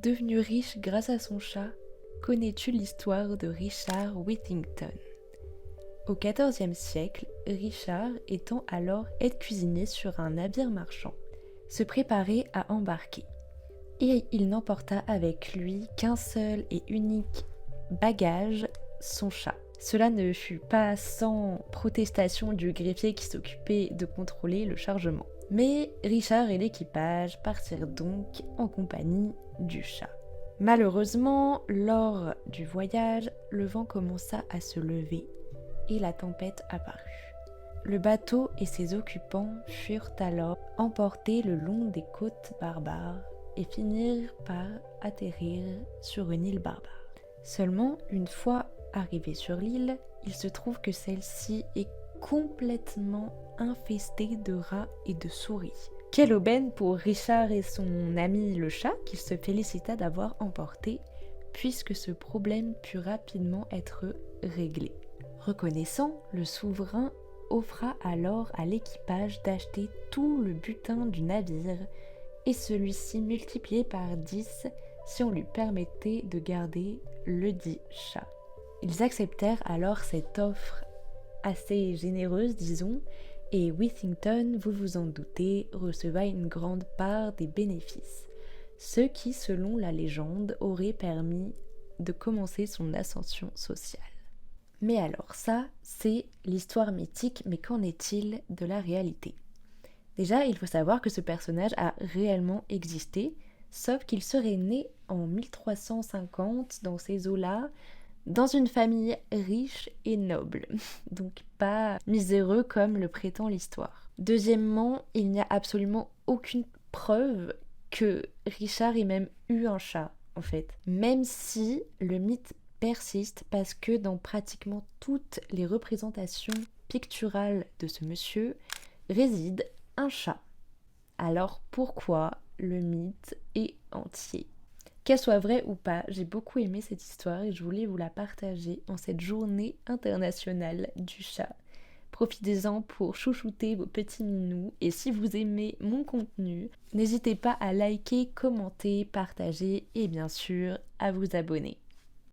Devenu riche grâce à son chat, connais-tu l'histoire de Richard Whittington? Au XIVe siècle, Richard, étant alors aide-cuisinier sur un navire marchand, se préparait à embarquer. Et il n'emporta avec lui qu'un seul et unique bagage, son chat. Cela ne fut pas sans protestation du greffier qui s'occupait de contrôler le chargement. Mais Richard et l'équipage partirent donc en compagnie du chat. Malheureusement, lors du voyage, le vent commença à se lever et la tempête apparut. Le bateau et ses occupants furent alors emportés le long des côtes barbares et finirent par atterrir sur une île barbare. Seulement, une fois arrivés sur l'île, il se trouve que celle-ci est complètement infestée de rats et de souris. Quelle aubaine pour Richard et son ami le chat qu'il se félicita d'avoir emporté, puisque ce problème put rapidement être réglé. Reconnaissant, le souverain offra alors à l'équipage d'acheter tout le butin du navire et celui-ci multiplié par 10 si on lui permettait de garder le dit chat. Ils acceptèrent alors cette offre assez généreuse, disons, et Whittington, vous vous en doutez, receva une grande part des bénéfices, ce qui, selon la légende, aurait permis de commencer son ascension sociale. Mais alors ça, c'est l'histoire mythique, mais qu'en est-il de la réalité? Déjà, il faut savoir que ce personnage a réellement existé, sauf qu'il serait né en 1350 dans ces eaux-là, dans une famille riche et noble, donc pas miséreux comme le prétend l'histoire. Deuxièmement, il n'y a absolument aucune preuve que Richard ait même eu un chat, en fait. Même si le mythe persiste parce que dans pratiquement toutes les représentations picturales de ce monsieur réside un chat. Alors pourquoi le mythe est entier? Qu'elle soit vraie ou pas, j'ai beaucoup aimé cette histoire et je voulais vous la partager en cette journée internationale du chat. Profitez-en pour chouchouter vos petits minous et si vous aimez mon contenu, n'hésitez pas à liker, commenter, partager et bien sûr à vous abonner.